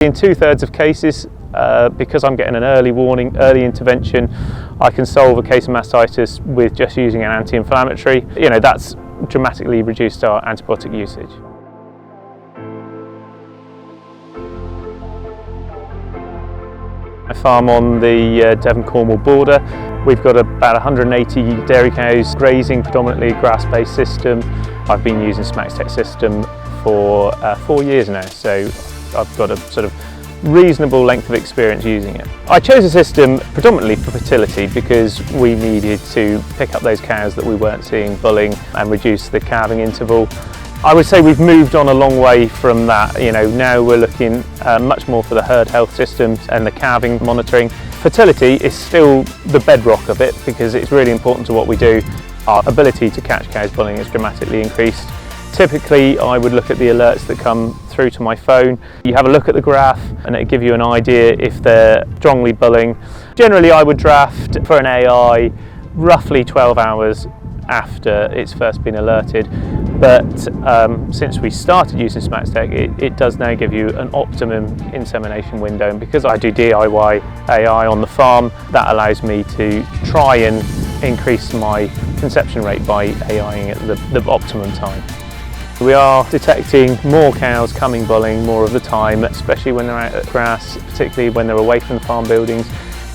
In 2/3 of cases, because I'm getting an early warning, early intervention, I can solve a case of mastitis with just using an anti-inflammatory. That's dramatically reduced our antibiotic usage. I farm on the Devon-Cornwall border. We've got about 180 dairy cows grazing, predominantly a grass-based system. I've been using smaXtec system for 4 years now, so I've got a sort of reasonable length of experience using it. I chose a system predominantly for fertility because we needed to pick up those cows that we weren't seeing bulling and reduce the calving interval. I would say we've moved on a long way from that. Now we're looking much more for the herd health systems and the calving monitoring. Fertility is still the bedrock of it because it's really important to what we do. Our ability to catch cows bulling is dramatically increased. Typically, I would look at the alerts that come through to my phone. You have a look at the graph and it'll give you an idea if they're strongly bulling. Generally, I would draft for an AI roughly 12 hours after it's first been alerted. But since we started using smaXtec, it does now give you an optimum insemination window. And because I do DIY AI on the farm, that allows me to try and increase my conception rate by AIing at the optimum time. We are detecting more cows coming bulling more of the time, especially when they're out at grass, particularly when they're away from the farm buildings,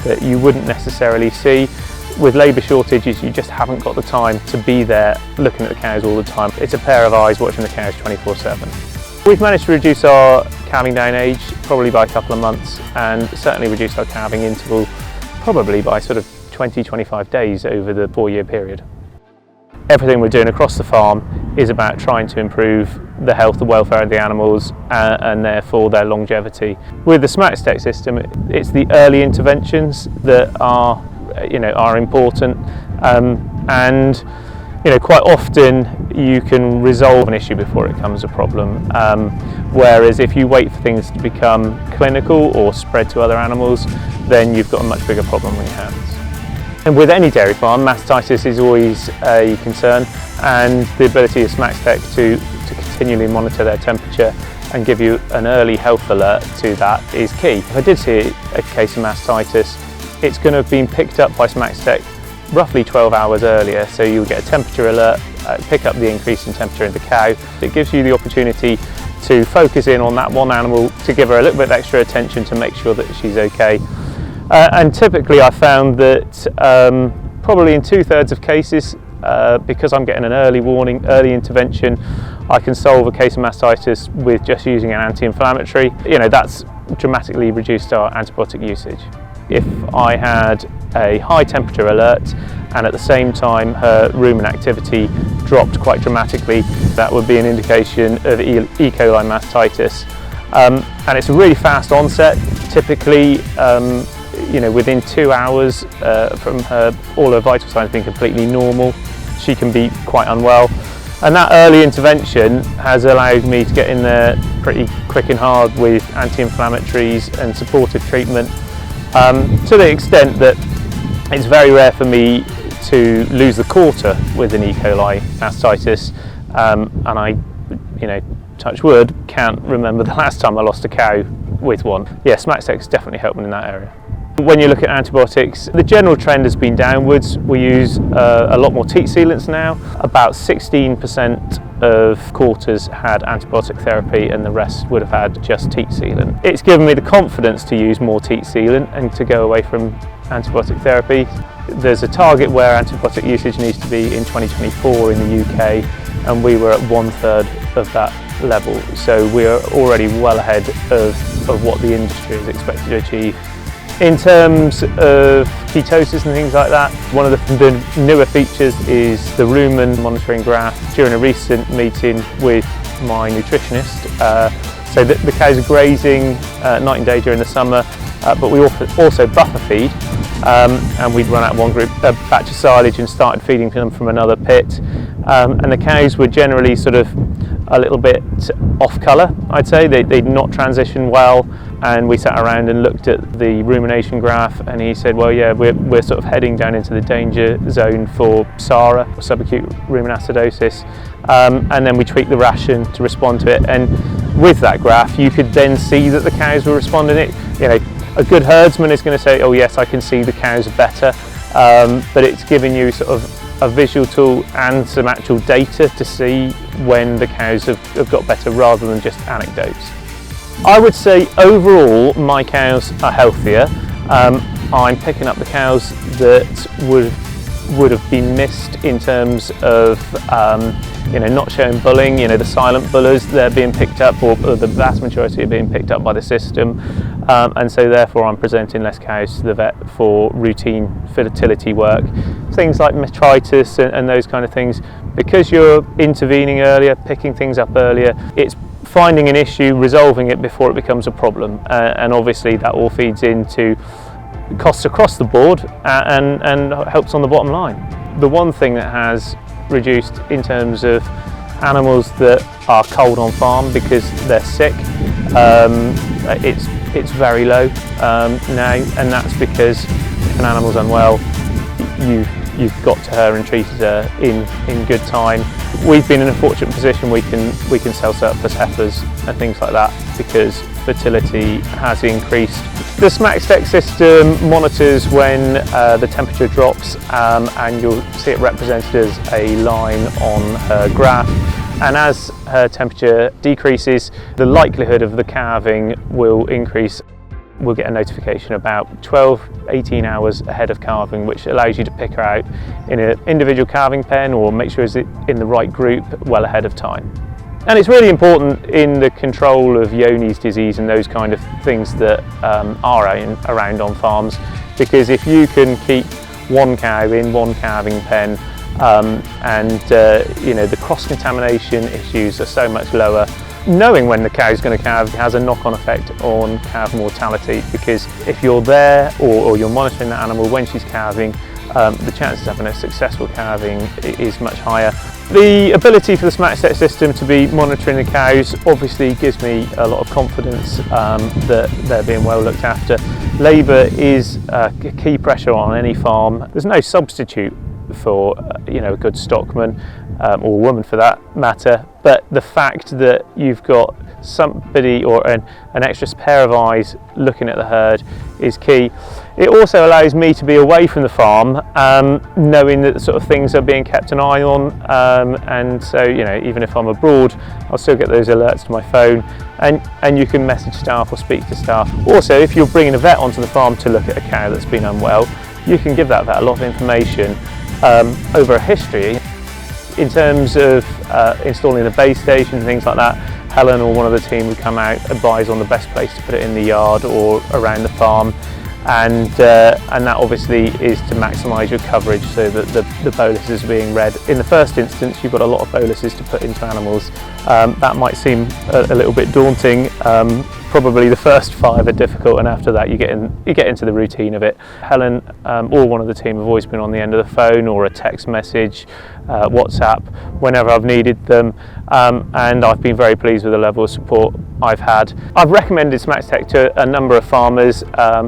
that you wouldn't necessarily see. With labour shortages, you just haven't got the time to be there looking at the cows all the time. It's a pair of eyes watching the cows 24/7. We've managed to reduce our calving down age probably by a couple of months, and certainly reduced our calving interval probably by sort of 20-25 days over the 4-year period. Everything we're doing across the farm is about trying to improve the health and welfare of the animals and therefore their longevity. With the smaXtec system, it's the early interventions that are important, and quite often you can resolve an issue before it becomes a problem. Whereas if you wait for things to become clinical or spread to other animals, then you've got a much bigger problem on your hands. And with any dairy farm, mastitis is always a concern, and the ability of smaXtec to continually monitor their temperature and give you an early health alert to that is key. If I did see a case of mastitis, it's going to have been picked up by smaXtec roughly 12 hours earlier, so you'll get a temperature alert, pick up the increase in temperature in the cow. It gives you the opportunity to focus in on that one animal, to give her a little bit of extra attention to make sure that she's okay. And typically I found that probably in 2/3 of cases, because I'm getting an early warning, early intervention, I can solve a case of mastitis with just using an anti-inflammatory. That's dramatically reduced our antibiotic usage. If I had a high temperature alert and at the same time her rumen activity dropped quite dramatically, that would be an indication of E. coli mastitis. And it's a really fast onset. Typically, within 2 hours from all her vital signs being completely normal, she can be quite unwell. And that early intervention has allowed me to get in there pretty quick and hard with anti-inflammatories and supportive treatment, to the extent that it's very rare for me to lose the quarter with an E. coli mastitis, and I, touch wood, can't remember the last time I lost a cow with one. Yeah, smaXtec's definitely helped me in that area. When you look at antibiotics, the general trend has been downwards. We use a lot more teat sealants now. About 16% of quarters had antibiotic therapy and the rest would have had just teat sealant. It's given me the confidence to use more teat sealant and to go away from antibiotic therapy. There's a target where antibiotic usage needs to be in 2024 in the UK, and we were at 1/3 of that level. So we're already well ahead of what the industry is expected to achieve. In terms of ketosis and things like that, one of the newer features is the rumen monitoring graph. During a recent meeting with my nutritionist, so the cows are grazing night and day during the summer, but we also buffer feed, and we'd run out one group, a batch of silage, and started feeding them from another pit, and the cows were generally sort of a little bit off colour, I'd say. They'd not transitioned well, and we sat around and looked at the rumination graph, and he said, well, yeah, we're sort of heading down into the danger zone for SARA, subacute rumen acidosis, and then we tweaked the ration to respond to it. And with that graph, you could then see that the cows were responding. A good herdsman is going to say, oh yes, I can see the cows are better, but it's giving you sort of a visual tool and some actual data to see when the cows have got better, rather than just anecdotes. I would say overall my cows are healthier. I'm picking up the cows that would have been missed in terms of not showing bulling. The silent bullers, they're being picked up, or the vast majority are being picked up by the system, and so therefore I'm presenting less cows to the vet for routine fertility work, things like mastitis and those kind of things. Because you're intervening earlier, picking things up earlier, it's finding an issue, resolving it before it becomes a problem, and obviously that all feeds into costs across the board and helps on the bottom line. The one thing that has reduced in terms of animals that are cold on farm because they're sick, it's very low now, and that's because if an animal's unwell, you've got to her and treated her in good time. We've been in a fortunate position. We can sell surplus heifers and things like that because fertility has increased. The smaXtec system monitors when the temperature drops, and you'll see it represented as a line on her graph. And as her temperature decreases, the likelihood of the calving will increase. We'll get a notification about 12-18 hours ahead of calving, which allows you to pick her out in an individual calving pen or make sure it's in the right group well ahead of time. And it's really important in the control of Johne's disease and those kind of things that are around on farms, because if you can keep one cow in one calving pen, the cross-contamination issues are so much lower. Knowing when the cow is going to calve has a knock-on effect on calf mortality, because if you're there or you're monitoring the animal when she's calving, the chances of having a successful calving is much higher. The ability for the smaXtec system to be monitoring the cows obviously gives me a lot of confidence that they're being well looked after. Labour is a key pressure on any farm. There's no substitute for a good stockman or woman for that matter, but the fact that you've got somebody or an extra pair of eyes looking at the herd is key. It also allows me to be away from the farm, knowing that the sort of things are being kept an eye on, and so even if I'm abroad, I'll still get those alerts to my phone, and you can message staff or speak to staff. Also, if you're bringing a vet onto the farm to look at a cow that's been unwell, you can give that vet a lot of information over a history. In terms of installing the base station and things like that, Helen or one of the team would come out, advise on the best place to put it in the yard or around the farm, and that obviously is to maximise your coverage so that the boluses are being read. In the first instance, you've got a lot of boluses to put into animals. That might seem a little bit daunting. Probably the first 5 are difficult, and after that you get into the routine of it. Helen or one of the team have always been on the end of the phone or a text message, WhatsApp, whenever I've needed them, and I've been very pleased with the level of support I've had. I've recommended smaXtec to a number of farmers.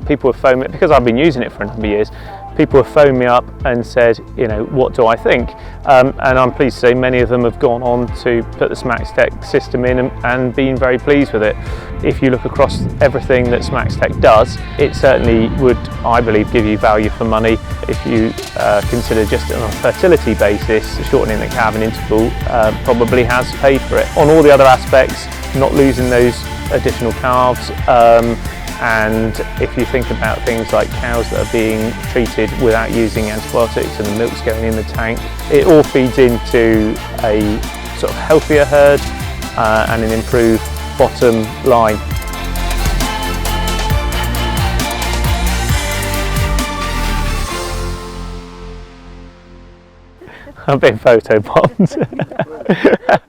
People have phoned me, because I've been using it for a number of years. People have phoned me up and said, what do I think? And I'm pleased to say many of them have gone on to put the smaXtec system in and been very pleased with it. If you look across everything that smaXtec does, it certainly would, I believe, give you value for money. If you consider just on a fertility basis, shortening the calving interval probably has paid for it. On all the other aspects, not losing those additional calves, and if you think about things like cows that are being treated without using antibiotics and the milk's going in the tank, it all feeds into a sort of healthier herd and an improved bottom line. I've been photobombed.